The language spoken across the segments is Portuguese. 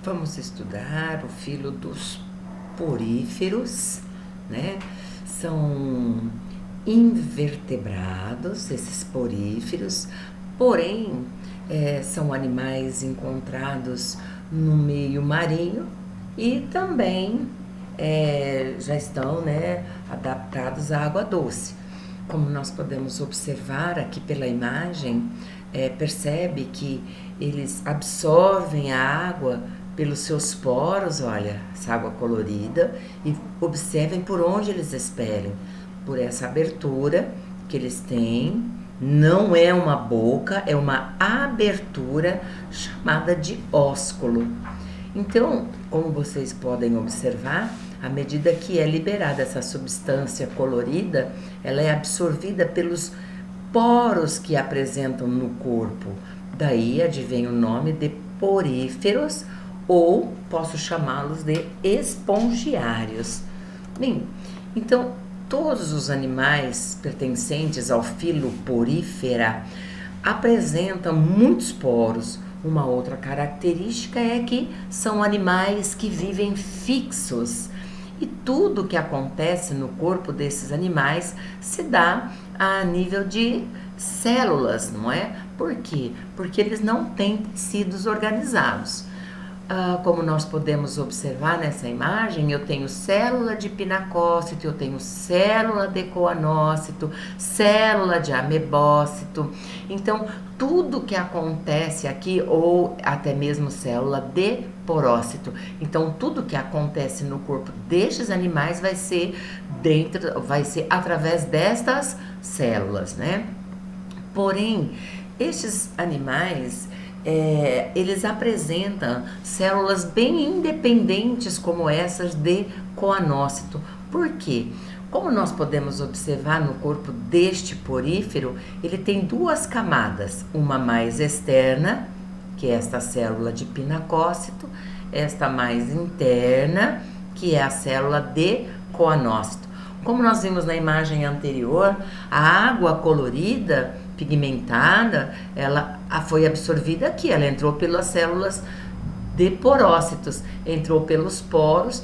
Vamos estudar o filo dos poríferos, né? São invertebrados, esses poríferos, porém, são animais encontrados no meio marinho e também já estão, né, adaptados à água doce. Como nós podemos observar aqui pela imagem, percebe que eles absorvem a água pelos seus poros, olha, essa água colorida, e observem por onde eles expelem, por essa abertura que eles têm. Não é uma boca, é uma abertura chamada de ósculo. Então, como vocês podem observar, à medida que é liberada essa substância colorida, ela é absorvida pelos poros que apresentam no corpo. Daí advém o nome de poríferos, ou posso chamá-los de espongiários. Bem, então todos os animais pertencentes ao filo Porífera apresentam muitos poros. Uma outra característica é que são animais que vivem fixos. E tudo que acontece no corpo desses animais se dá a nível de células, não é? Por quê? Porque eles não têm tecidos organizados. Como nós podemos observar nessa imagem, eu tenho célula de pinacócito, eu tenho célula de coanócito, célula de amebócito. Então, tudo que acontece aqui, ou até mesmo célula de porócito. Então, tudo que acontece no corpo destes animais vai ser através destas células, né? Porém, estes animais eles apresentam células bem independentes como essas de coanócito. Por quê? Como nós podemos observar no corpo deste porífero, ele tem duas camadas, uma mais externa, que é esta célula de pinacócito, esta mais interna, que é a célula de coanócito. Como nós vimos na imagem anterior, a água colorida, pigmentada, ela foi absorvida aqui, ela entrou pelas células de porócitos, entrou pelos poros,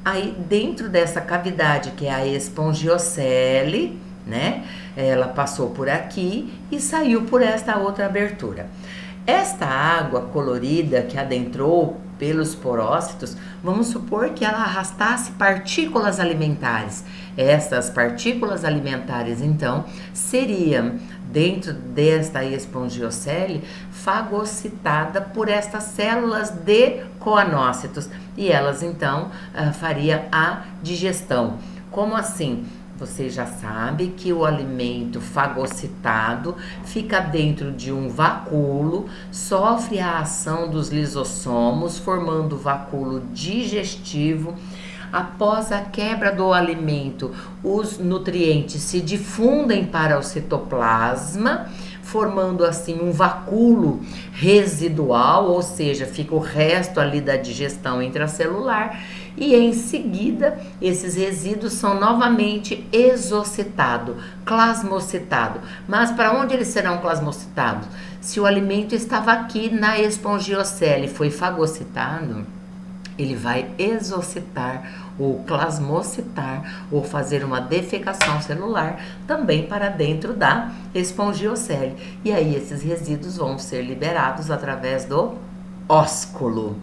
aí dentro dessa cavidade que é a espongiocele, né? Ela passou por aqui e saiu por esta outra abertura. Esta água colorida que adentrou pelos porócitos, vamos supor que ela arrastasse partículas alimentares. Essas partículas alimentares, então, seriam, dentro desta espongiocele, fagocitada por estas células de coanócitos. E elas, então, fariam a digestão. Como assim? Você já sabe que o alimento fagocitado fica dentro de um vacúolo, sofre a ação dos lisossomos, formando vacúolo digestivo. Após a quebra do alimento, os nutrientes se difundem para o citoplasma, formando assim um vacúolo residual, ou seja, fica o resto ali da digestão intracelular, e em seguida esses resíduos são novamente exocitados, plasmocitados. Mas para onde eles serão plasmocitados? Se o alimento estava aqui na espongiocele e foi fagocitado, ele vai exocitar ou plasmocitar ou fazer uma defecação celular também para dentro da espongiocele. E aí esses resíduos vão ser liberados através do ósculo.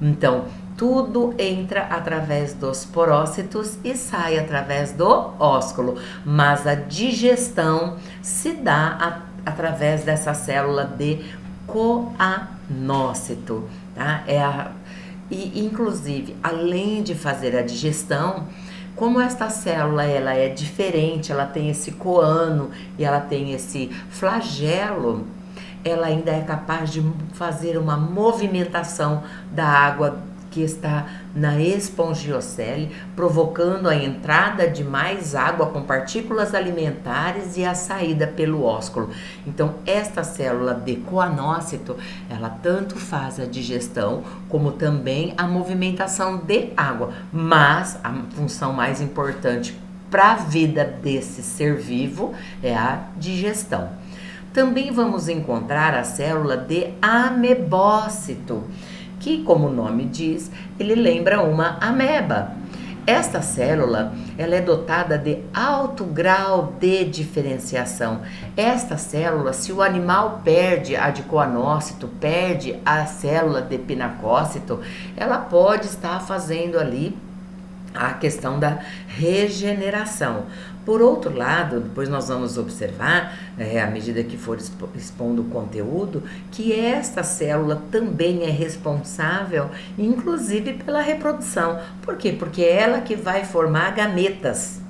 Então, tudo entra através dos porócitos e sai através do ósculo, mas a digestão se dá através dessa célula de coanócito, tá? E, inclusive, além de fazer a digestão, como esta célula ela é diferente, ela tem esse coano e ela tem esse flagelo, ela ainda é capaz de fazer uma movimentação da água que está na espongiocele, provocando a entrada de mais água com partículas alimentares e a saída pelo ósculo. Então, esta célula de coanócito, ela tanto faz a digestão como também a movimentação de água, mas a função mais importante para a vida desse ser vivo é a digestão. Também vamos encontrar a célula de amebócito. que, como o nome diz, ele lembra uma ameba. Esta célula, ela é dotada de alto grau de diferenciação. Esta célula, se o animal perde a de coanócito, perde a célula de pinacócito, ela pode estar fazendo ali a questão da regeneração. Por outro lado, depois nós vamos observar, à medida que for expondo o conteúdo, que esta célula também é responsável, inclusive pela reprodução. Por quê? Porque é ela que vai formar gametas.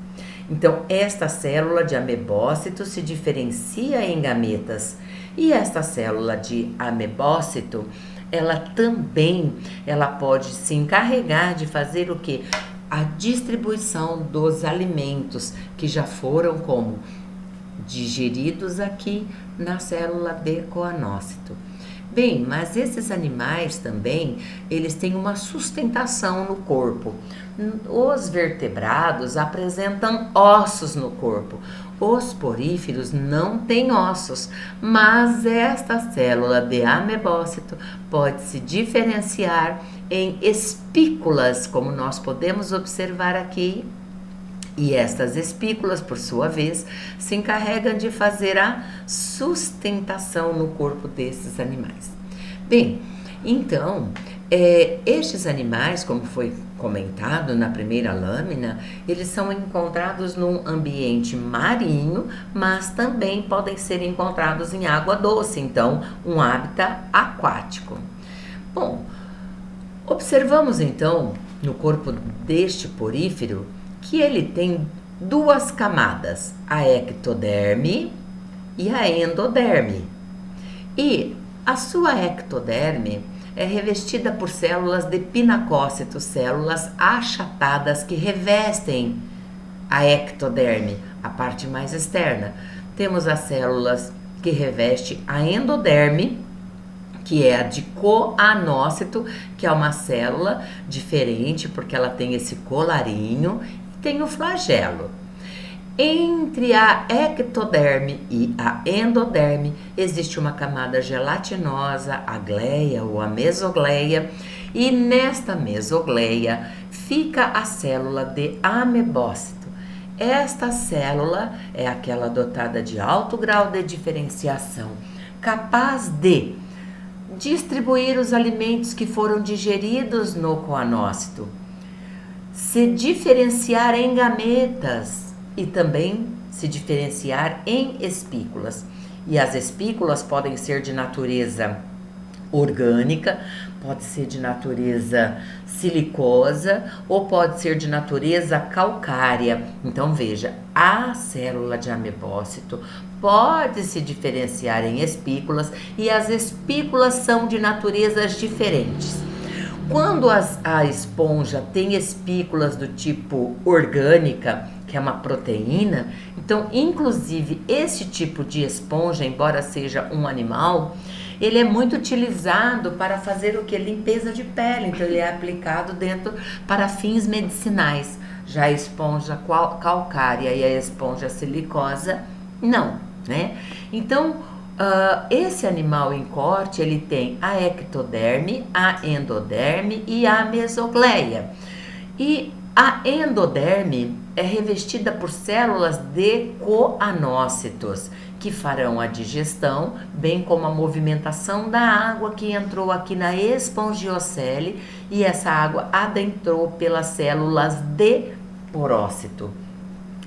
Então, esta célula de amebócito se diferencia em gametas. E esta célula de amebócito, ela pode se encarregar de fazer o quê? A distribuição dos alimentos que já foram como digeridos aqui na célula de coanócito. Bem, mas esses animais também, eles têm uma sustentação no corpo. Os vertebrados apresentam ossos no corpo. Os poríferos não têm ossos, mas esta célula de amebócito pode se diferenciar em espículas, como nós podemos observar aqui. E estas espículas, por sua vez, se encarregam de fazer a sustentação no corpo desses animais. Bem, então, estes animais, como foi comentado na primeira lâmina, eles são encontrados num ambiente marinho, mas também podem ser encontrados em água doce, então, um hábitat aquático. Bom, observamos então no corpo deste porífero que ele tem duas camadas, a ectoderme e a endoderme. E a sua ectoderme é revestida por células de pinacócito, células achatadas que revestem a ectoderme, a parte mais externa. Temos as células que revestem a endoderme, que é a de coanócito, que é uma célula diferente porque ela tem esse colarinho e tem o flagelo. Entre a ectoderme e a endoderme existe uma camada gelatinosa, a gleia ou a mesogleia, e nesta mesogleia fica a célula de amebócito. Esta célula é aquela dotada de alto grau de diferenciação, capaz de distribuir os alimentos que foram digeridos no coanócito, se diferenciar em gametas e também se diferenciar em espículas. E as espículas podem ser de natureza orgânica, pode ser de natureza silicosa ou pode ser de natureza calcária. Então veja, a célula de amebócito pode se diferenciar em espículas e as espículas são de naturezas diferentes. Quando a esponja tem espículas do tipo orgânica, que é uma proteína, então inclusive esse tipo de esponja, embora seja um animal, ele é muito utilizado para fazer o que? Limpeza de pele, então ele é aplicado dentro para fins medicinais. Já a esponja calcária e a esponja silicosa, não, né? Então, esse animal em corte, ele tem a ectoderme, a endoderme e a mesogleia. E a endoderme é revestida por células de coanócitos, que farão a digestão, bem como a movimentação da água que entrou aqui na espongiocele e essa água adentrou pelas células de porócito.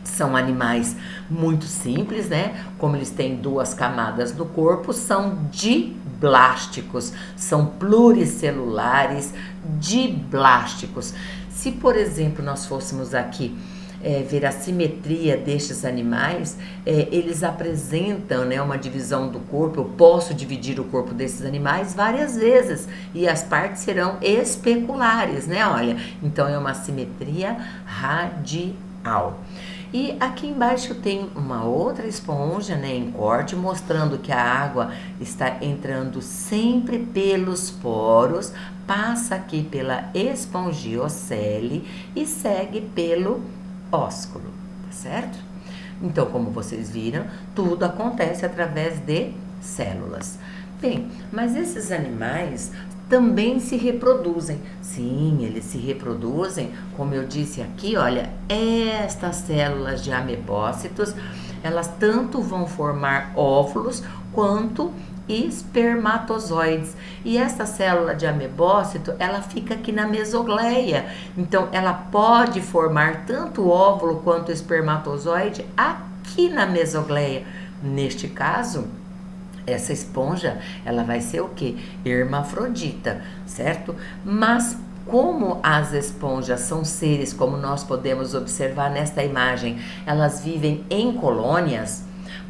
São animais muito simples, né? Como eles têm duas camadas no corpo, são diblásticos, são pluricelulares, diblásticos. Se, por exemplo, nós fôssemos aqui ver a simetria destes animais, eles apresentam, né, uma divisão do corpo. Eu posso dividir o corpo desses animais várias vezes e as partes serão especulares, né? Olha, então é uma simetria radial. E aqui embaixo tem uma outra esponja, né, em corte, mostrando que a água está entrando sempre pelos poros, passa aqui pela espongiocele e segue pelo ósculo, tá certo? Então, como vocês viram, tudo acontece através de células. Bem, mas esses animais também se reproduzem. Sim, eles se reproduzem, como eu disse aqui, olha, estas células de amebócitos, elas tanto vão formar óvulos quanto espermatozoides. E essa célula de amebócito, ela fica aqui na mesogleia. Então, ela pode formar tanto óvulo quanto espermatozoide aqui na mesogleia. Neste caso, essa esponja, ela vai ser o quê? Hermafrodita, certo? Mas como as esponjas são seres, como nós podemos observar nesta imagem, elas vivem em colônias,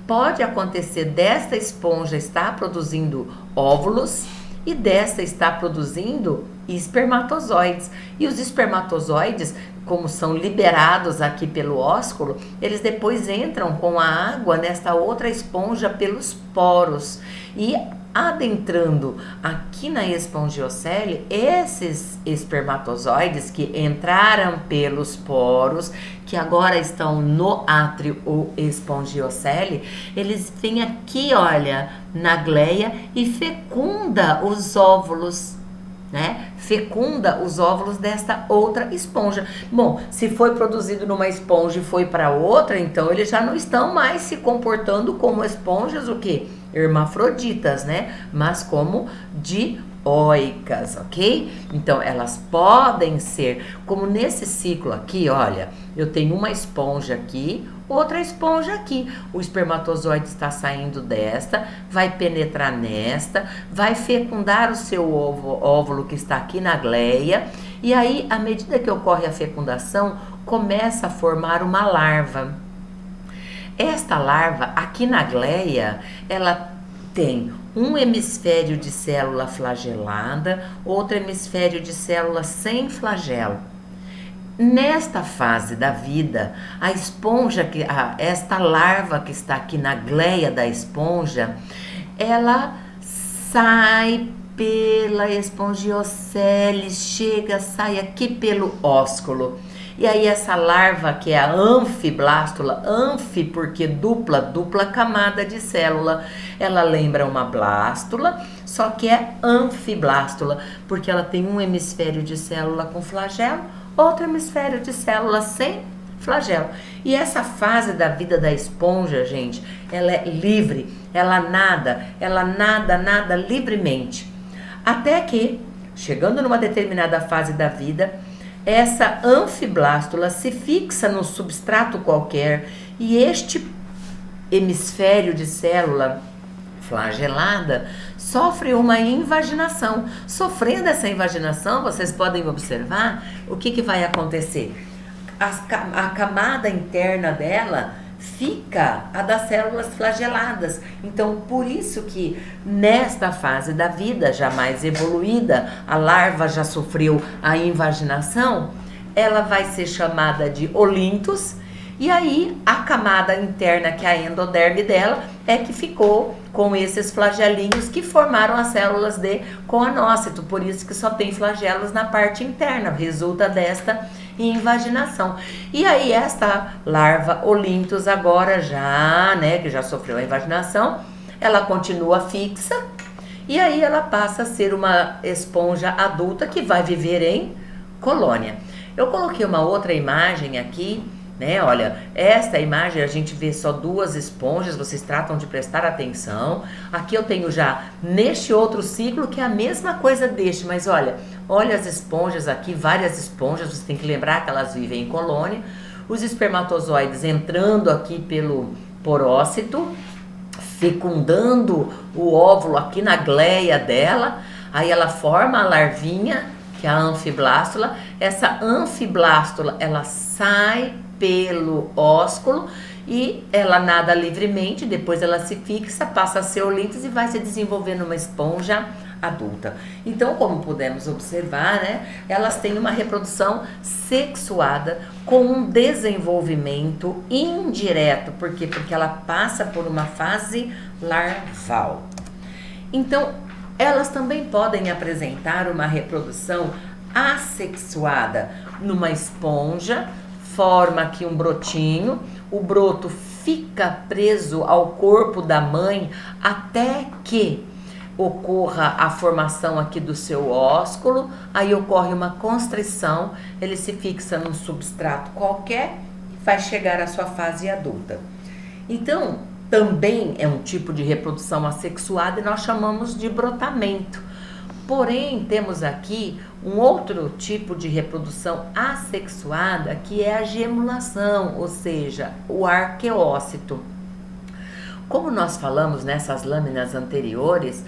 pode acontecer desta esponja estar produzindo óvulos e desta estar produzindo espermatozoides. E os espermatozoides, como são liberados aqui pelo ósculo, eles depois entram com a água nesta outra esponja pelos poros. E adentrando aqui na espongiocele, esses espermatozoides que entraram pelos poros, que agora estão no átrio ou espongiocele, eles vêm aqui, olha, na gleia e fecunda os óvulos, né? Fecunda os óvulos desta outra esponja. Bom, se foi produzido numa esponja e foi para outra, então eles já não estão mais se comportando como esponjas, o quê? Hermafroditas, né? Mas como dioicas, ok? Então, elas podem ser, como nesse ciclo aqui, olha, eu tenho uma esponja aqui, outra esponja aqui. O espermatozoide está saindo desta, vai penetrar nesta, vai fecundar o seu óvulo que está aqui na gleia, e aí, à medida que ocorre a fecundação, começa a formar uma larva. Esta larva, aqui na gleia, ela tem um hemisfério de célula flagelada, outro hemisfério de célula sem flagelo. Nesta fase da vida, a esponja, esta larva que está aqui na gleia da esponja, ela sai pela espongiocele, sai aqui pelo ósculo. E aí essa larva, que é a anfiblástula, porque dupla camada de célula, ela lembra uma blástula, só que é anfiblástula, porque ela tem um hemisfério de célula com flagelo, outro hemisfério de célula sem flagelo. E essa fase da vida da esponja, gente, ela é livre, ela nada livremente. Até que, chegando numa determinada fase da vida, essa anfiblástula se fixa num substrato qualquer e este hemisfério de célula flagelada sofre uma invaginação. Sofrendo essa invaginação, vocês podem observar o que vai acontecer. A camada interna dela fica a das células flageladas. Então, por isso que nesta fase da vida, já mais evoluída, a larva já sofreu a invaginação, ela vai ser chamada de olintos, e aí a camada interna, que é a endoderme dela, é que ficou com esses flagelinhos que formaram as células de coanócito, por isso que só tem flagelos na parte interna, resulta desta invaginação. E aí esta larva olintos agora já, né, que já sofreu a invaginação, ela continua fixa e aí ela passa a ser uma esponja adulta que vai viver em colônia. Eu coloquei uma outra imagem aqui, né? Olha, esta imagem a gente vê só duas esponjas, vocês tratam de prestar atenção. Aqui eu tenho já neste outro ciclo que é a mesma coisa deste, mas olha as esponjas aqui, várias esponjas, você tem que lembrar que elas vivem em colônia. Os espermatozoides entrando aqui pelo porócito, fecundando o óvulo aqui na gleia dela, aí ela forma a larvinha, que é a anfiblástula. Essa anfiblástula, ela sai pelo ósculo e ela nada livremente, depois ela se fixa, passa a ser olintos e vai se desenvolver numa esponja adulta. Então, como pudemos observar, né, elas têm uma reprodução sexuada com um desenvolvimento indireto. Por quê? Porque ela passa por uma fase larval. Então, elas também podem apresentar uma reprodução assexuada numa esponja, forma aqui um brotinho, o broto fica preso ao corpo da mãe até que ocorra a formação aqui do seu ósculo, aí ocorre uma constrição, ele se fixa num substrato qualquer e vai chegar à sua fase adulta. Então, também é um tipo de reprodução assexuada e nós chamamos de brotamento. Porém, temos aqui um outro tipo de reprodução assexuada, que é a gemulação, ou seja, o arqueócito. Como nós falamos nessas lâminas anteriores,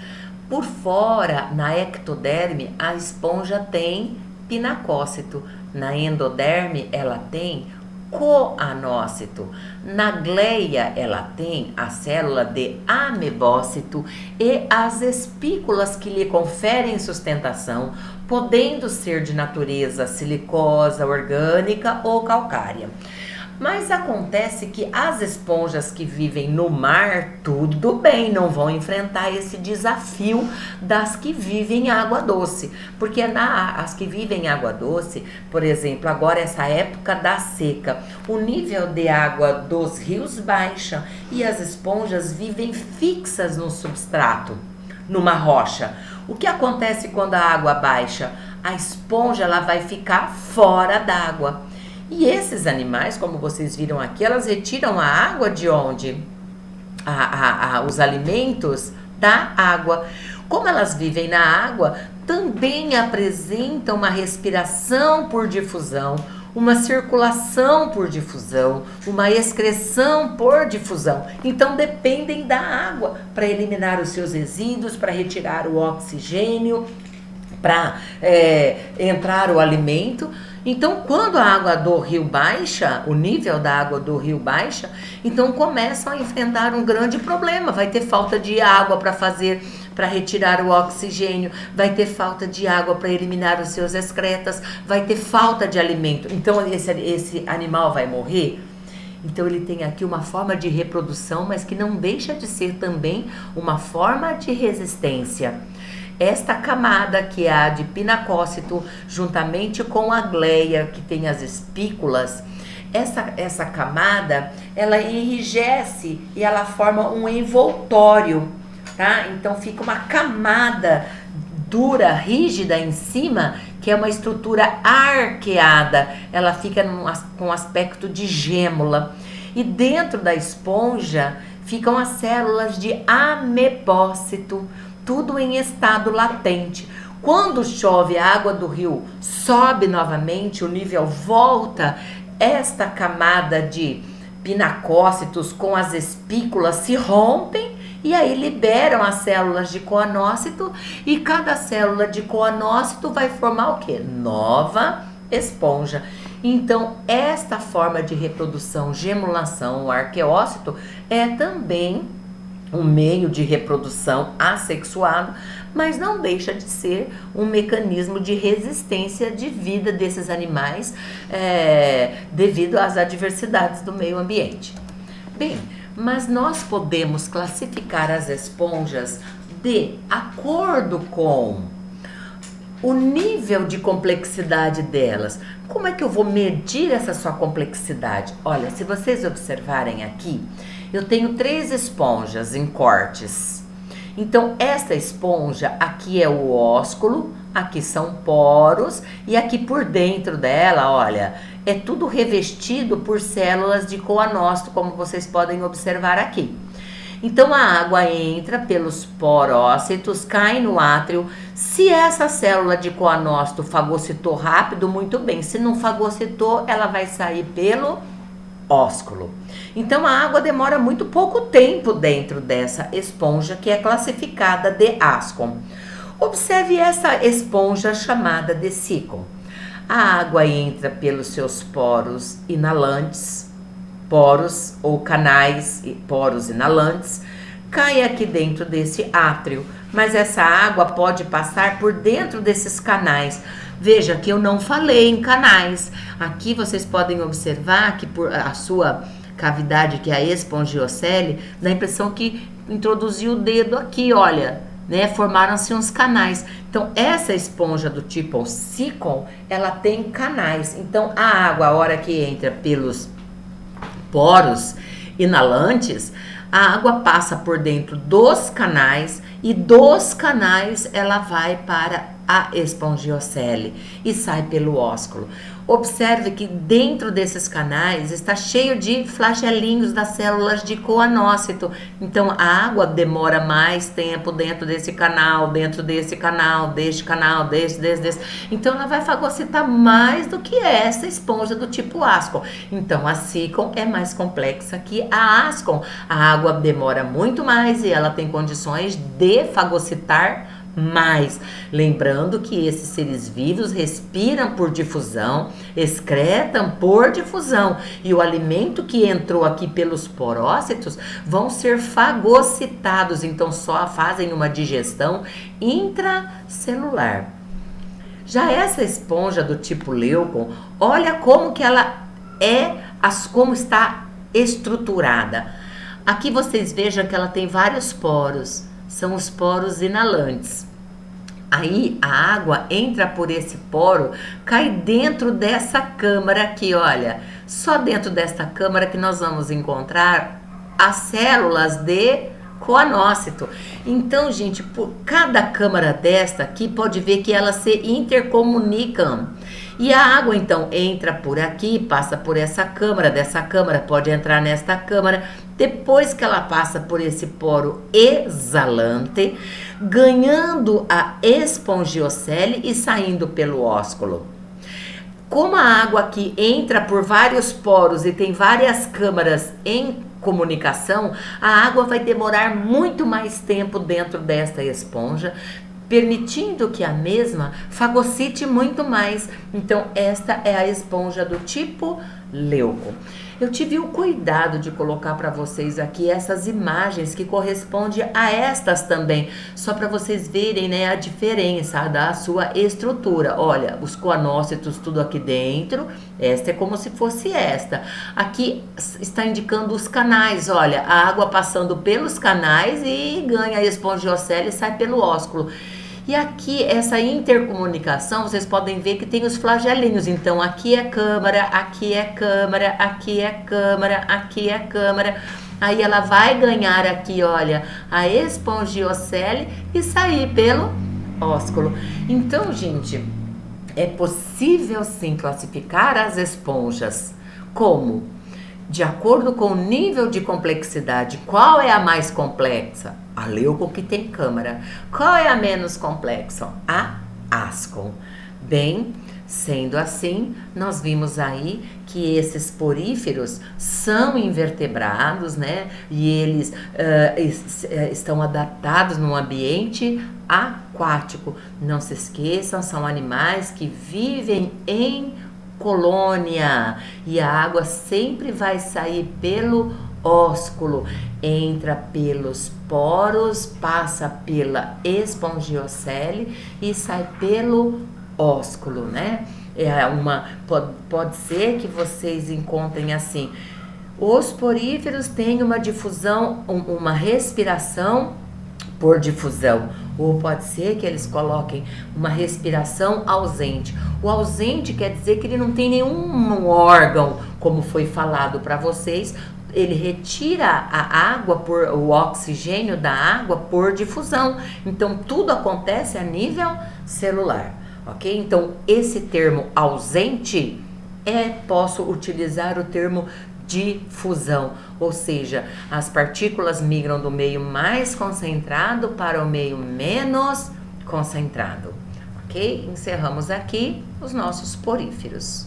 por fora, na ectoderme, a esponja tem pinacócito. Na endoderme, ela tem coanócito. Na gleia, ela tem a célula de amebócito e as espículas que lhe conferem sustentação, podendo ser de natureza silicosa, orgânica ou calcária. Mas acontece que as esponjas que vivem no mar, tudo bem, não vão enfrentar esse desafio das que vivem em água doce. Porque as que vivem em água doce, por exemplo, agora essa época da seca, o nível de água dos rios baixa e as esponjas vivem fixas no substrato, numa rocha. O que acontece quando a água baixa? A esponja ela vai ficar fora d'água. E esses animais, como vocês viram aqui, elas retiram a água de onde? Os alimentos da água. Como elas vivem na água, também apresentam uma respiração por difusão, uma circulação por difusão, uma excreção por difusão. Então dependem da água para eliminar os seus resíduos, para retirar o oxigênio, para entrar o alimento. Então, quando a água do rio baixa, o nível da água do rio baixa, então começam a enfrentar um grande problema. Vai ter falta de água para retirar o oxigênio, vai ter falta de água para eliminar os seus excretas, vai ter falta de alimento. Então, esse animal vai morrer? Então, ele tem aqui uma forma de reprodução, mas que não deixa de ser também uma forma de resistência. Esta camada, que é a de pinacócito, juntamente com a gleia, que tem as espículas, essa camada, ela enrijece e ela forma um envoltório, tá? Então fica uma camada dura, rígida em cima, que é uma estrutura arqueada, ela fica com aspecto de gêmula. E dentro da esponja ficam as células de amebócito, tudo em estado latente. Quando chove, a água do rio sobe novamente, o nível volta, esta camada de pinacócitos com as espículas se rompem e aí liberam as células de coanócito e cada célula de coanócito vai formar o quê? Nova esponja. Então, esta forma de reprodução, gemulação, o arqueócito, é também um meio de reprodução assexuado, mas não deixa de ser um mecanismo de resistência de vida desses animais devido às adversidades do meio ambiente. Bem, mas nós podemos classificar as esponjas de acordo com o nível de complexidade delas. Como é que eu vou medir essa sua complexidade? Olha, se vocês observarem aqui, eu tenho 3 esponjas em cortes. Então, esta esponja, aqui é o ósculo, aqui são poros, e aqui por dentro dela, olha, é tudo revestido por células de coanócito, como vocês podem observar aqui. Então, a água entra pelos porócitos, cai no átrio. Se essa célula de coanócito fagocitou rápido, muito bem. Se não fagocitou, ela vai sair pelo ósculo. Então, a água demora muito pouco tempo dentro dessa esponja, que é classificada de ascom. Observe essa esponja chamada de sícon. A água entra pelos seus poros inalantes, poros ou canais, poros inalantes, cai aqui dentro desse átrio, mas essa água pode passar por dentro desses canais. Veja que eu não falei em canais. Aqui vocês podem observar que por a sua cavidade, que é a espongiocele, dá a impressão que introduziu o dedo aqui, olha, né? Formaram-se uns canais. Então, essa esponja do tipo sícon, ela tem canais. Então, a água, a hora que entra pelos poros inalantes, a água passa por dentro dos canais e dos canais ela vai para a espongiocele e sai pelo ósculo. Observe que dentro desses canais está cheio de flagelinhos das células de coanócito. Então a água demora mais tempo dentro desse canal, deste canal, desse. Então ela vai fagocitar mais do que essa esponja do tipo ascon. Então a Sicon é mais complexa que a ascon. A água demora muito mais e ela tem condições de fagocitar mais. Lembrando que esses seres vivos respiram por difusão, excretam por difusão, e o alimento que entrou aqui pelos porócitos vão ser fagocitados, então só fazem uma digestão intracelular. Já essa esponja do tipo leucon, olha como que ela como está estruturada. Aqui vocês vejam que ela tem vários poros, são os poros inalantes. Aí a água entra por esse poro, cai dentro dessa câmara aqui, olha. Só dentro desta câmara que nós vamos encontrar as células de coanócito. Então, gente, por cada câmara desta aqui, pode ver que elas se intercomunicam. E a água, então, entra por aqui, passa por essa câmara, dessa câmara, pode entrar nesta câmara. Depois que ela passa por esse poro exalante, ganhando a espongiocele e saindo pelo ósculo. Como a água aqui entra por vários poros e tem várias câmaras em comunicação, a água vai demorar muito mais tempo dentro desta esponja, permitindo que a mesma fagocite muito mais. Então esta é a esponja do tipo leuco. Eu tive o cuidado de colocar para vocês aqui essas imagens que correspondem a estas também, só para vocês verem, né, a diferença da sua estrutura. Olha, os coanócitos tudo aqui dentro, esta é como se fosse esta. Aqui está indicando os canais, olha, a água passando pelos canais e ganha a espongiocele e sai pelo ósculo. E aqui, essa intercomunicação, vocês podem ver que tem os flagelinhos. Então, aqui é câmara, aqui é câmara, aqui é câmara, aqui é câmara. Aí ela vai ganhar aqui, olha, a espongiocele e sair pelo ósculo. Então, gente, é possível sim classificar as esponjas como? De acordo com o nível de complexidade. Qual é a mais complexa? A leuco, que tem câmara. Qual é a menos complexa? A ascon. Bem, sendo assim, nós vimos aí que esses poríferos são invertebrados, né? E eles estão adaptados num ambiente aquático. Não se esqueçam, são animais que vivem em colônia, e a água sempre vai sair pelo ósculo, entra pelos poros, passa pela espongiocele e sai pelo ósculo, né? Pode ser que vocês encontrem assim, os poríferos têm uma difusão, uma respiração por difusão, ou pode ser que eles coloquem uma respiração ausente. O ausente quer dizer que ele não tem nenhum órgão, como foi falado para vocês. Ele retira a água, o oxigênio da água por difusão. Então tudo acontece a nível celular, ok? Então esse termo ausente posso utilizar o termo difusão, ou seja, as partículas migram do meio mais concentrado para o meio menos concentrado, ok? Encerramos aqui os nossos poríferos.